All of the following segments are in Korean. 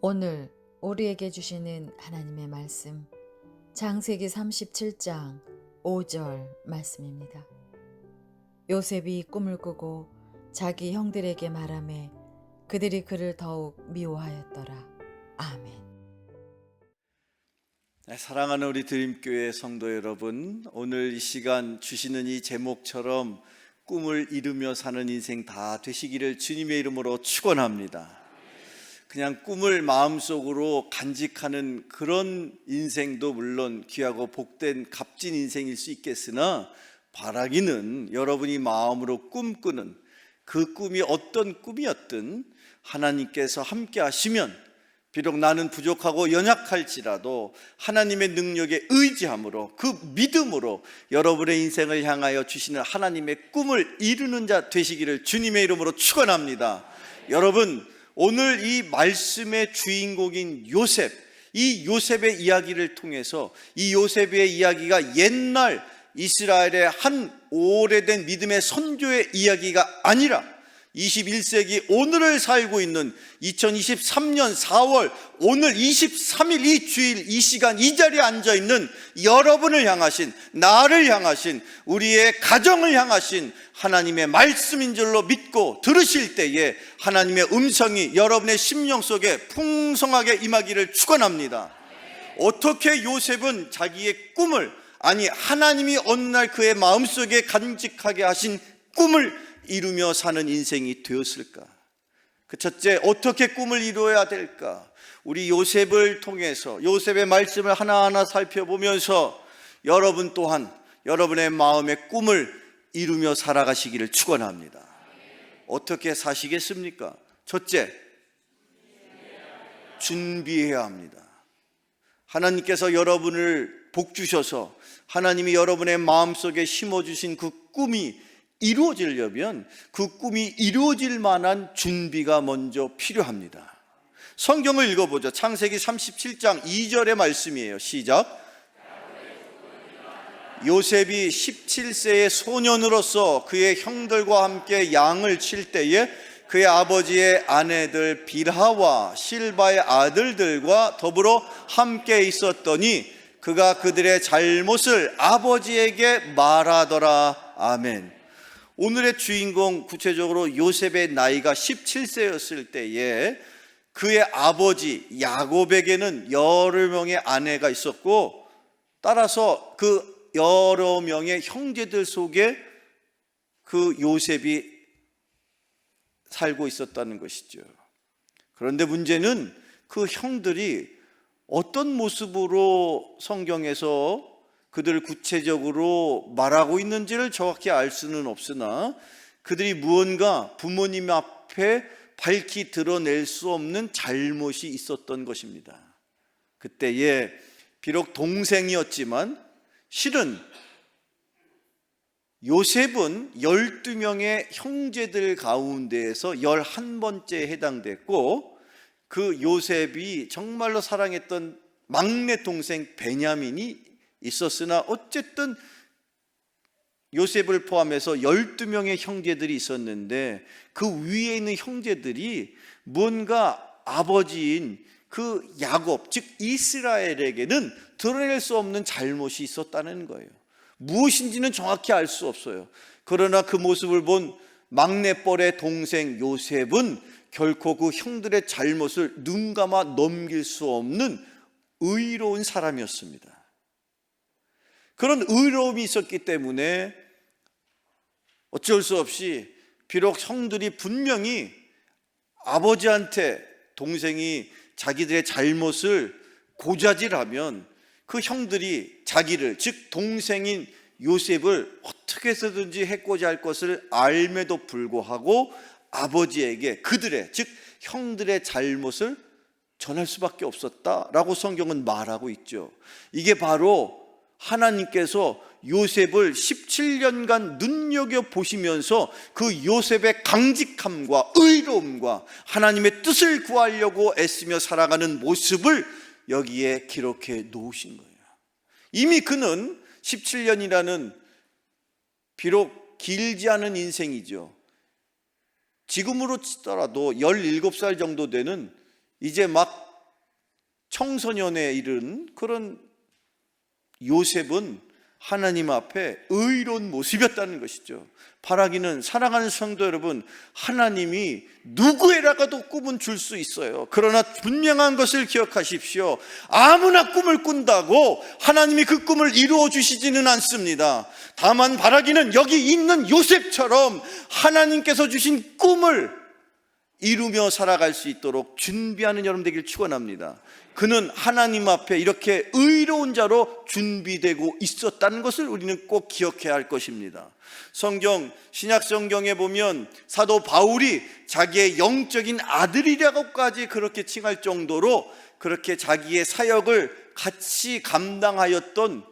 오늘 우리에게 주시는 하나님의 말씀, 창세기 37장 5절 말씀입니다. 요셉이 꿈을 꾸고 자기 형들에게 말하매 그들이 그를 더욱 미워하였더라. 아멘. 사랑하는 우리 드림교회 성도 여러분, 오늘 이 시간 주시는 이 제목처럼 꿈을 이루며 사는 인생 다 되시기를 주님의 이름으로 축원합니다. 그냥 꿈을 마음속으로 간직하는 그런 인생도 물론 귀하고 복된 값진 인생일 수 있겠으나, 바라기는 여러분이 마음으로 꿈꾸는 그 꿈이 어떤 꿈이었든 하나님께서 함께 하시면, 비록 나는 부족하고 연약할지라도 하나님의 능력에 의지함으로, 그 믿음으로 여러분의 인생을 향하여 주시는 하나님의 꿈을 이루는 자 되시기를 주님의 이름으로 축원합니다. 여러분, 오늘 이 말씀의 주인공인 요셉, 이 요셉의 이야기를 통해서 이 요셉의 이야기가 옛날 이스라엘의 한 오래된 믿음의 선조의 이야기가 아니라 21세기 오늘을 살고 있는 2023년 4월 오늘 23일 이 주일 이 시간 이 자리에 앉아있는 여러분을 향하신, 나를 향하신, 우리의 가정을 향하신 하나님의 말씀인 줄로 믿고 들으실 때에 하나님의 음성이 여러분의 심령 속에 풍성하게 임하기를 축원합니다. 어떻게 요셉은 자기의 꿈을, 아니 하나님이 어느 날 그의 마음속에 간직하게 하신 꿈을 이루며 사는 인생이 되었을까? 그 첫째, 어떻게 꿈을 이루어야 될까? 우리 요셉을 통해서 요셉의 말씀을 하나하나 살펴보면서 여러분 또한 여러분의 마음의 꿈을 이루며 살아가시기를 축원합니다. 어떻게 사시겠습니까? 첫째, 준비해야 합니다. 하나님께서 여러분을 복 주셔서 하나님이 여러분의 마음속에 심어주신 그 꿈이 이루어지려면 그 꿈이 이루어질 만한 준비가 먼저 필요합니다. 성경을 읽어보죠. 창세기 37장 2절의 말씀이에요. 시작. 요셉이 17세의 소년으로서 그의 형들과 함께 양을 칠 때에 그의 아버지의 아내들 빌하와 실바의 아들들과 더불어 함께 있었더니 그가 그들의 잘못을 아버지에게 말하더라. 아멘. 오늘의 주인공, 구체적으로 요셉의 나이가 17세였을 때에 그의 아버지 야곱에게는 여러 명의 아내가 있었고, 따라서 그 여러 명의 형제들 속에 그 요셉이 살고 있었다는 것이죠. 그런데 문제는 그 형들이 어떤 모습으로 성경에서 그들을 구체적으로 말하고 있는지를 정확히 알 수는 없으나 그들이 무언가 부모님 앞에 밝히 드러낼 수 없는 잘못이 있었던 것입니다. 그때에 비록 동생이었지만 실은 요셉은 12명의 형제들 가운데에서 11번째에 해당됐고, 그 요셉이 정말로 사랑했던 막내 동생 베냐민이 있었으나 어쨌든 요셉을 포함해서 12명의 형제들이 있었는데 그 위에 있는 형제들이 뭔가 아버지인 그 야곱, 즉 이스라엘에게는 드러낼 수 없는 잘못이 있었다는 거예요. 무엇인지는 정확히 알 수 없어요. 그러나 그 모습을 본 막내뻘의 동생 요셉은 결코 그 형들의 잘못을 눈 감아 넘길 수 없는 의로운 사람이었습니다. 그런 의로움이 있었기 때문에 어쩔 수 없이, 비록 형들이 분명히 아버지한테 동생이 자기들의 잘못을 고자질하면 그 형들이 자기를, 즉 동생인 요셉을 어떻게 해서든지 해코지 할 것을 알매도 불구하고 아버지에게 그들의, 즉 형들의 잘못을 전할 수밖에 없었다라고 성경은 말하고 있죠. 이게 바로 하나님께서 요셉을 17년간 눈여겨보시면서 그 요셉의 강직함과 의로움과 하나님의 뜻을 구하려고 애쓰며 살아가는 모습을 여기에 기록해 놓으신 거예요. 이미 그는 17년이라는 비록 길지 않은 인생이죠. 지금으로 치더라도 17살 정도 되는 이제 막 청소년에 이른 그런 요셉은 하나님 앞에 의로운 모습이었다는 것이죠. 바라기는, 사랑하는 성도 여러분, 하나님이 누구에다가도 꿈은 줄 수 있어요. 그러나 분명한 것을 기억하십시오. 아무나 꿈을 꾼다고 하나님이 그 꿈을 이루어 주시지는 않습니다. 다만 바라기는 여기 있는 요셉처럼 하나님께서 주신 꿈을 이루며 살아갈 수 있도록 준비하는 여러분 되길 축원합니다. 그는 하나님 앞에 이렇게 의로운 자로 준비되고 있었다는 것을 우리는 꼭 기억해야 할 것입니다. 성경, 신약 성경에 보면 사도 바울이 자기의 영적인 아들이라고까지 그렇게 칭할 정도로 그렇게 자기의 사역을 같이 감당하였던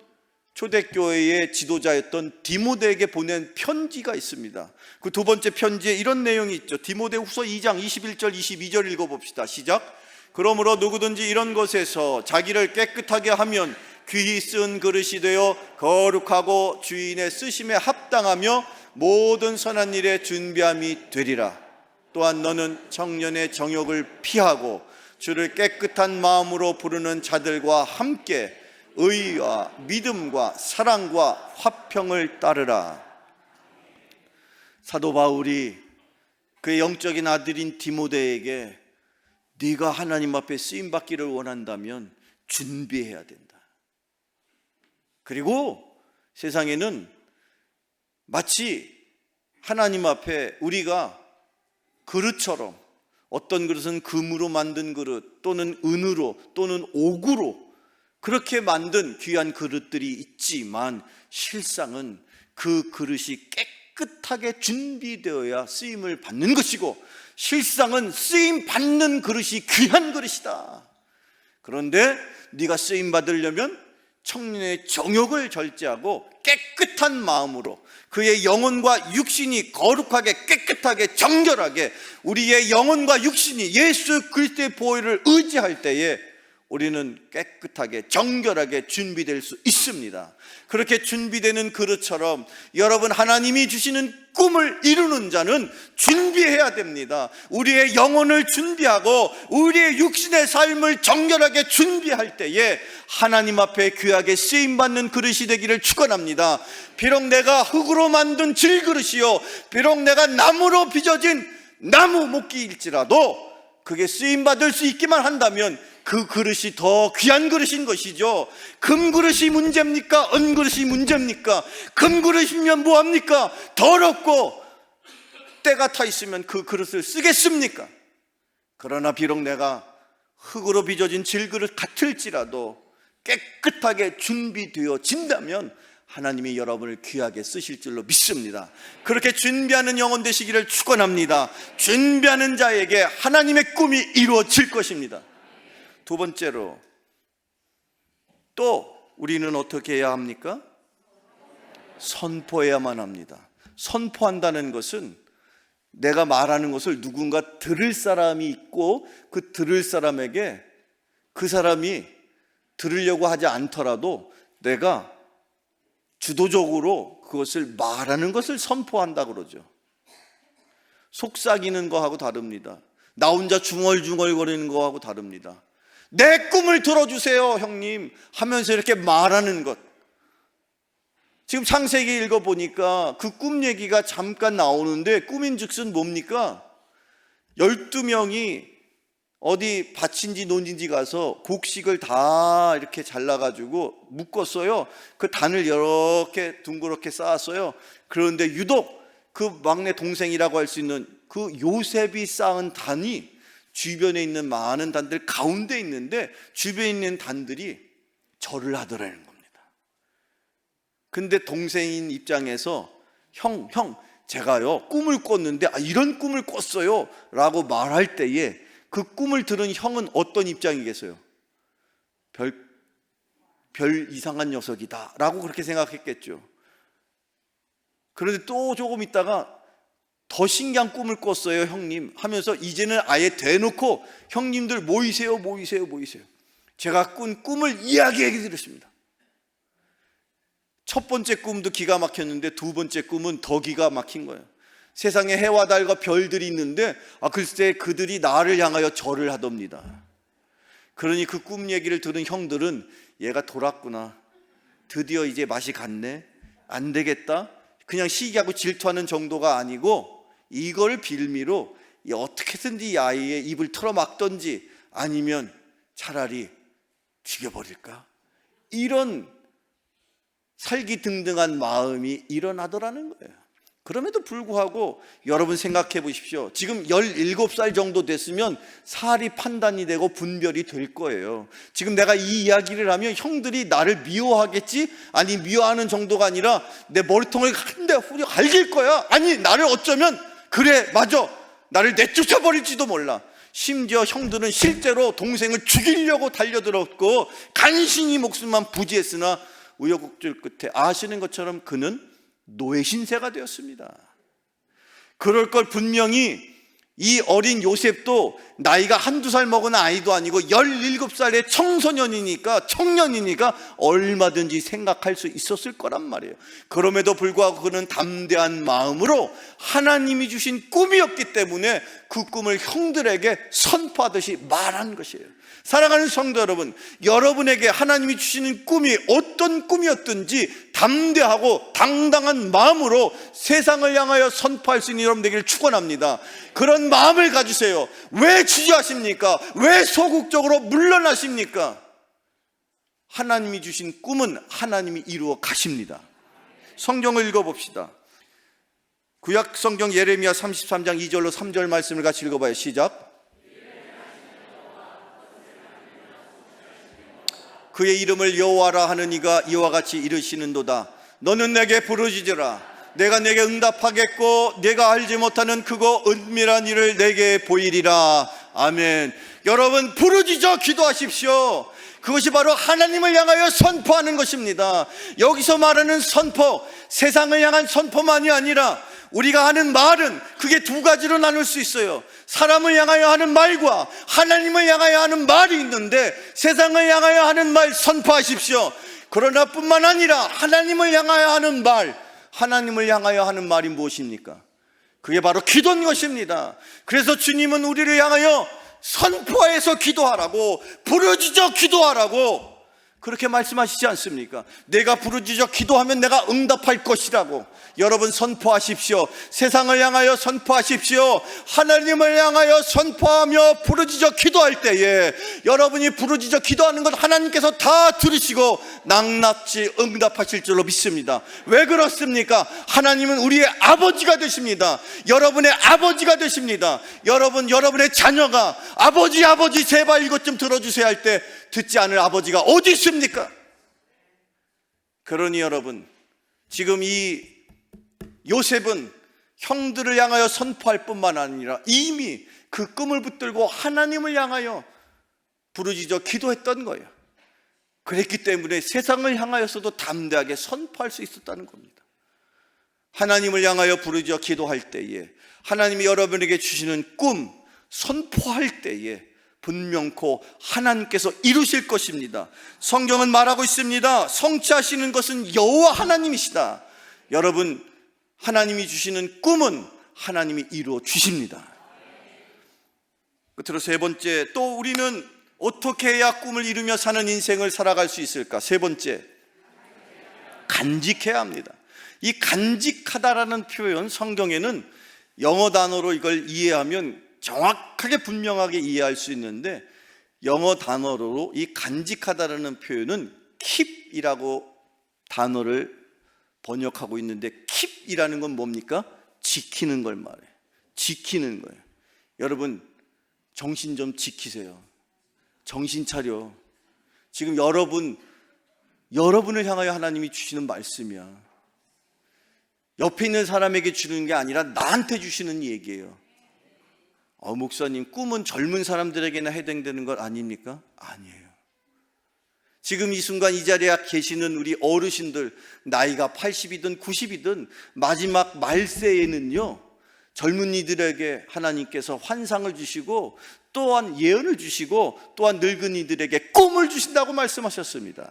초대교회의 지도자였던 디모데에게 보낸 편지가 있습니다. 그 두 번째 편지에 이런 내용이 있죠. 디모데후서 2장 21절 22절 읽어봅시다. 시작. 그러므로 누구든지 이런 것에서 자기를 깨끗하게 하면 귀히 쓴 그릇이 되어 거룩하고 주인의 쓰심에 합당하며 모든 선한 일에 준비함이 되리라. 또한 너는 청년의 정욕을 피하고 주를 깨끗한 마음으로 부르는 자들과 함께 의와 믿음과 사랑과 화평을 따르라. 사도 바울이 그의 영적인 아들인 디모데에게 네가 하나님 앞에 쓰임받기를 원한다면 준비해야 된다. 그리고 세상에는 마치 하나님 앞에 우리가 그릇처럼, 어떤 그릇은 금으로 만든 그릇 또는 은으로 또는 옥으로 그렇게 만든 귀한 그릇들이 있지만 실상은 그 그릇이 깨끗하게 준비되어야 쓰임을 받는 것이고, 실상은 쓰임 받는 그릇이 귀한 그릇이다. 그런데 네가 쓰임 받으려면 청년의 정욕을 절제하고 깨끗한 마음으로 그의 영혼과 육신이 거룩하게 깨끗하게 정결하게 우리의 영혼과 육신이 예수 그리스도의 보혈을 의지할 때에 우리는 깨끗하게 정결하게 준비될 수 있습니다. 그렇게 준비되는 그릇처럼 여러분, 하나님이 주시는 꿈을 이루는 자는 준비해야 됩니다. 우리의 영혼을 준비하고 우리의 육신의 삶을 정결하게 준비할 때에 하나님 앞에 귀하게 쓰임받는 그릇이 되기를 축원합니다. 비록 내가 흙으로 만든 질그릇이요, 비록 내가 나무로 빚어진 나무 목기일지라도 그게 쓰임받을 수 있기만 한다면 그 그릇이 더 귀한 그릇인 것이죠. 금그릇이 문제입니까? 은그릇이 문제입니까? 금그릇이면 뭐합니까? 더럽고 때가 타 있으면 그 그릇을 쓰겠습니까? 그러나 비록 내가 흙으로 빚어진 질그릇 같을지라도 깨끗하게 준비되어진다면 하나님이 여러분을 귀하게 쓰실 줄로 믿습니다. 그렇게 준비하는 영혼 되시기를 축원합니다. 준비하는 자에게 하나님의 꿈이 이루어질 것입니다. 두 번째로, 또 우리는 어떻게 해야 합니까? 선포해야만 합니다. 선포한다는 것은 내가 말하는 것을 누군가 들을 사람이 있고 그 들을 사람에게 그 사람이 들으려고 하지 않더라도 내가 주도적으로 그것을 말하는 것을 선포한다 그러죠. 속삭이는 거하고 다릅니다. 나 혼자 중얼중얼거리는 거하고 다릅니다. 내 꿈을 들어주세요 형님 하면서 이렇게 말하는 것. 지금 창세기 읽어보니까 그 꿈 얘기가 잠깐 나오는데 꿈인즉슨 뭡니까? 12명이 어디 밭인지 논인지 가서 곡식을 다 이렇게 잘라가지고 묶었어요. 그 단을 이렇게 둥그렇게 쌓았어요. 그런데 유독 그 막내 동생이라고 할 수 있는 그 요셉이 쌓은 단이 주변에 있는 많은 단들 가운데 있는데 주변에 있는 단들이 절을 하더라는 겁니다. 근데 동생인 입장에서 형 제가요 꿈을 꿨는데 이런 꿈을 꿨어요 라고 말할 때에 그 꿈을 들은 형은 어떤 입장이겠어요? 별 이상한 녀석이다 라고 그렇게 생각했겠죠. 그런데 또 조금 있다가 더 신기한 꿈을 꿨어요 형님 하면서 이제는 아예 대놓고 형님들 모이세요. 제가 꾼 꿈을 이야기해 드렸습니다. 첫 번째 꿈도 기가 막혔는데 두 번째 꿈은 더 기가 막힌 거예요. 세상에 해와 달과 별들이 있는데 글쎄 그들이 나를 향하여 절을 하답니다. 그러니 그 꿈 얘기를 들은 형들은 얘가 돌았구나, 드디어 이제 맛이 갔네, 안 되겠다, 그냥 시기하고 질투하는 정도가 아니고 이걸 빌미로 어떻게든지 이 아이의 입을 털어막던지 아니면 차라리 죽여버릴까, 이런 살기등등한 마음이 일어나더라는 거예요. 그럼에도 불구하고 여러분 생각해 보십시오. 지금 17살 정도 됐으면 사리 판단이 되고 분별이 될 거예요. 지금 내가 이 이야기를 하면 형들이 나를 미워하겠지? 아니, 미워하는 정도가 아니라 내 머리통을 한 대 후려 갈길 거야. 아니, 나를 어쩌면 그래, 맞아, 나를 내쫓아 버릴지도 몰라. 심지어 형들은 실제로 동생을 죽이려고 달려들었고 간신히 목숨만 부지했으나 우여곡절 끝에 아시는 것처럼 그는 노예 신세가 되었습니다. 그럴 걸 분명히 이 어린 요셉도 나이가 한두 살 먹은 아이도 아니고 17살의 청년이니까 얼마든지 생각할 수 있었을 거란 말이에요. 그럼에도 불구하고 그는 담대한 마음으로 하나님이 주신 꿈이었기 때문에 그 꿈을 형들에게 선포하듯이 말한 것이에요. 사랑하는 성도 여러분, 여러분에게 하나님이 주시는 꿈이 어떤 꿈이었든지 담대하고 당당한 마음으로 세상을 향하여 선포할 수 있는 여러분 되기를 축원합니다. 그런 마음을 가지세요. 왜 주저하십니까? 왜 소극적으로 물러나십니까? 하나님이 주신 꿈은 하나님이 이루어 가십니다. 성경을 읽어봅시다. 구약 성경 예레미야 33장 2절로 3절 말씀을 같이 읽어봐요. 시작. 그의 이름을 여호와라 하는 이가 이와 같이 이르시는도다. 너는 내게 부르짖으라. 내가 내게 응답하겠고 내가 알지 못하는 크고 은밀한 일을 내게 보이리라. 아멘. 여러분, 부르짖어 기도하십시오. 그것이 바로 하나님을 향하여 선포하는 것입니다. 여기서 말하는 선포, 세상을 향한 선포만이 아니라 우리가 하는 말은 그게 두 가지로 나눌 수 있어요. 사람을 향하여 하는 말과 하나님을 향하여 하는 말이 있는데, 세상을 향하여 하는 말 선포하십시오. 그러나 뿐만 아니라 하나님을 향하여 하는 말, 하나님을 향하여 하는 말이 무엇입니까? 그게 바로 기도인 것입니다. 그래서 주님은 우리를 향하여 선포해서 기도하라고, 부르짖어 기도하라고 그렇게 말씀하시지 않습니까? 내가 부르짖어 기도하면 내가 응답할 것이라고. 여러분, 선포하십시오. 세상을 향하여 선포하십시오. 하나님을 향하여 선포하며 부르짖어 기도할 때에 여러분이 부르짖어 기도하는 것 하나님께서 다 들으시고 낭납지 응답하실 줄로 믿습니다. 왜 그렇습니까? 하나님은 우리의 아버지가 되십니다. 여러분의 아버지가 되십니다. 여러분의 자녀가 아버지 제발 이것 좀 들어주세요 할 때 듣지 않을 아버지가 어디 있습니까? 그러니 여러분, 지금 이 요셉은 형들을 향하여 선포할 뿐만 아니라 이미 그 꿈을 붙들고 하나님을 향하여 부르짖어 기도했던 거예요. 그랬기 때문에 세상을 향하여서도 담대하게 선포할 수 있었다는 겁니다. 하나님을 향하여 부르짖어 기도할 때에 하나님이 여러분에게 주시는 꿈 선포할 때에 분명코 하나님께서 이루실 것입니다. 성경은 말하고 있습니다. 성취하시는 것은 여호와 하나님이시다. 여러분, 하나님이 주시는 꿈은 하나님이 이루어 주십니다. 끝으로 세 번째, 또 우리는 어떻게 해야 꿈을 이루며 사는 인생을 살아갈 수 있을까? 세 번째, 간직해야 합니다. 이 간직하다라는 표현, 성경에는 영어 단어로 이걸 이해하면 정확하게 분명하게 이해할 수 있는데, 영어 단어로 이 간직하다라는 표현은 keep이라고 단어를 번역하고 있는데, keep이라는 건 뭡니까? 지키는 걸 말해요. 지키는 거예요. 여러분, 정신 좀 지키세요. 정신 차려. 지금 여러분을 향하여 하나님이 주시는 말씀이야. 옆에 있는 사람에게 주는 게 아니라 나한테 주시는 얘기예요. 목사님, 꿈은 젊은 사람들에게나 해당되는 것 아닙니까? 아니에요. 지금 이 순간 이 자리에 계시는 우리 어르신들, 나이가 80이든 90이든 마지막 말세에는요, 젊은이들에게 하나님께서 환상을 주시고 또한 예언을 주시고 또한 늙은이들에게 꿈을 주신다고 말씀하셨습니다.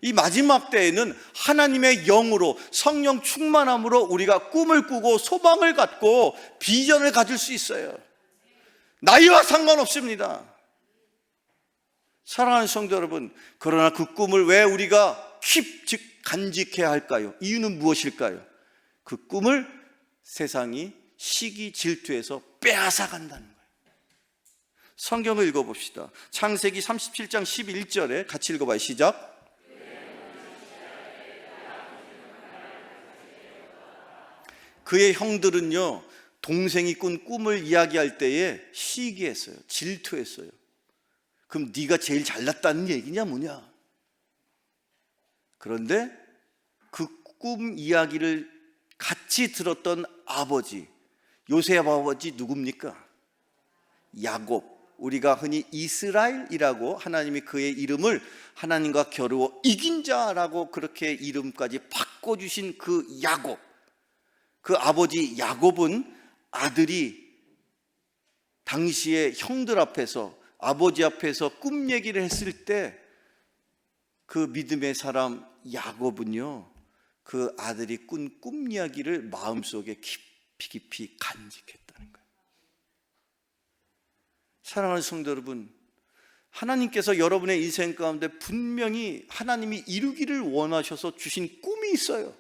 이 마지막 때에는 하나님의 영으로, 성령 충만함으로 우리가 꿈을 꾸고 소망을 갖고 비전을 가질 수 있어요. 나이와 상관없습니다. 사랑하는 성도 여러분, 그러나 그 꿈을 왜 우리가 즉 간직해야 할까요? 이유는 무엇일까요? 그 꿈을 세상이 시기 질투해서 빼앗아 간다는 거예요. 성경을 읽어봅시다. 창세기 37장 11절에 같이 읽어봐요. 시작. 그의 형들은요, 동생이 꾼 꿈을 이야기할 때에 시기했어요. 질투했어요. 그럼 네가 제일 잘났다는 얘기냐 뭐냐? 그런데 그 꿈 이야기를 같이 들었던 아버지, 요셉 아버지 누굽니까? 야곱. 우리가 흔히 이스라엘이라고, 하나님이 그의 이름을 하나님과 겨루어 이긴 자라고 그렇게 이름까지 바꿔주신 그 야곱, 그 아버지 야곱은 아들이 당시에 형들 앞에서, 아버지 앞에서 꿈 얘기를 했을 때 그 믿음의 사람 야곱은요, 그 아들이 꾼 꿈 이야기를 마음속에 깊이 간직했다는 거예요. 사랑하는 성도 여러분, 하나님께서 여러분의 인생 가운데 분명히 하나님이 이루기를 원하셔서 주신 꿈이 있어요.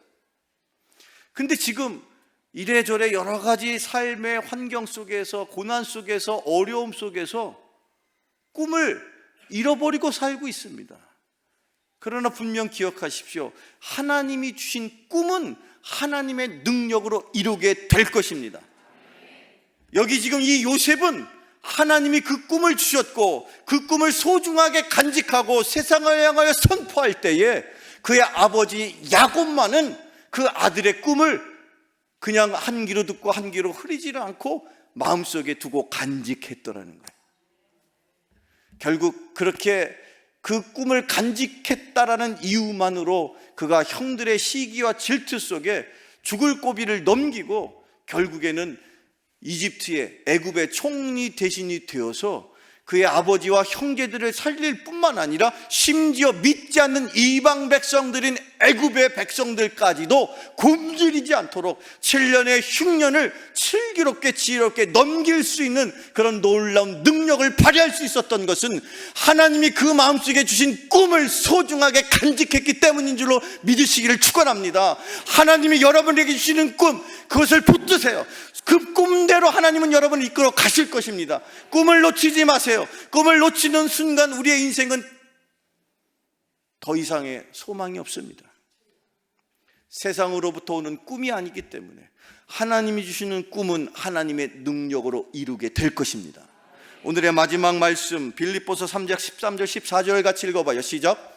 근데 지금 이래저래 여러 가지 삶의 환경 속에서, 고난 속에서, 어려움 속에서 꿈을 잃어버리고 살고 있습니다. 그러나 분명 기억하십시오. 하나님이 주신 꿈은 하나님의 능력으로 이루게 될 것입니다. 여기 지금 이 요셉은 하나님이 그 꿈을 주셨고 그 꿈을 소중하게 간직하고 세상을 향하여 선포할 때에 그의 아버지 야곱만은 그 아들의 꿈을 그냥 한 귀로 듣고 한 귀로 흐리지를 않고 마음속에 두고 간직했더라는 거예요. 결국 그렇게 그 꿈을 간직했다라는 이유만으로 그가 형들의 시기와 질투 속에 죽을 고비를 넘기고 결국에는 이집트의, 애굽의 총리 대신이 되어서 그의 아버지와 형제들을 살릴 뿐만 아니라 심지어 믿지 않는 이방 백성들인 애굽의 백성들까지도 굶주리지 않도록 7년의 흉년을 슬기롭게 지혜롭게 넘길 수 있는 그런 놀라운 능력을 발휘할 수 있었던 것은 하나님이 그 마음속에 주신 꿈을 소중하게 간직했기 때문인 줄로 믿으시기를 축원합니다. 하나님이 여러분에게 주시는 꿈, 그것을 붙드세요. 그 꿈대로 하나님은 여러분을 이끌어 가실 것입니다. 꿈을 놓치지 마세요. 꿈을 놓치는 순간 우리의 인생은 더 이상의 소망이 없습니다. 세상으로부터 오는 꿈이 아니기 때문에 하나님이 주시는 꿈은 하나님의 능력으로 이루게 될 것입니다. 오늘의 마지막 말씀 빌립보서 3장 13절 14절 같이 읽어봐요. 시작.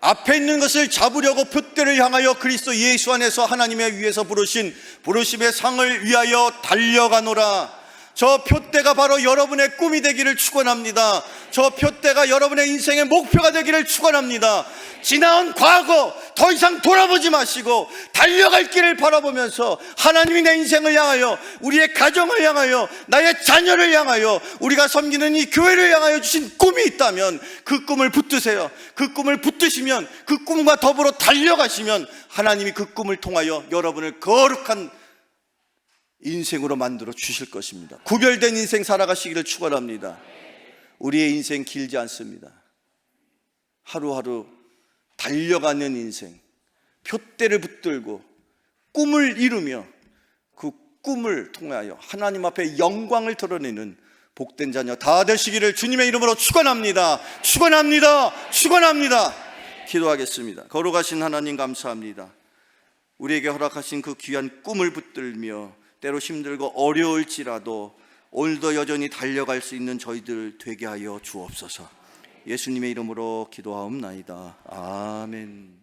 앞에 있는 것을 잡으려고 표대를 향하여 그리스도 예수 안에서 하나님의 위에서 부르신 부르심의 상을 위하여 달려가노라. 저 표대가 바로 여러분의 꿈이 되기를 축원합니다. 저 표대가 여러분의 인생의 목표가 되기를 축원합니다. 지나온 과거 더 이상 돌아보지 마시고 달려갈 길을 바라보면서 하나님이 내 인생을 향하여, 우리의 가정을 향하여, 나의 자녀를 향하여, 우리가 섬기는 이 교회를 향하여 주신 꿈이 있다면 그 꿈을 붙드세요. 그 꿈을 붙드시면, 그 꿈과 더불어 달려가시면 하나님이 그 꿈을 통하여 여러분을 거룩한 인생으로 만들어 주실 것입니다. 구별된 인생 살아가시기를 축원합니다. 우리의 인생 길지 않습니다. 하루하루 달려가는 인생, 표대를 붙들고 꿈을 이루며 그 꿈을 통하여 하나님 앞에 영광을 드러내는 복된 자녀 다 되시기를 주님의 이름으로 축원합니다. 축원합니다. 축원합니다. 기도하겠습니다. 거룩하신 하나님 감사합니다. 우리에게 허락하신 그 귀한 꿈을 붙들며 때로 힘들고 어려울지라도 오늘도 여전히 달려갈 수 있는 저희들 되게 하여 주옵소서. 예수님의 이름으로 기도하옵나이다. 아멘.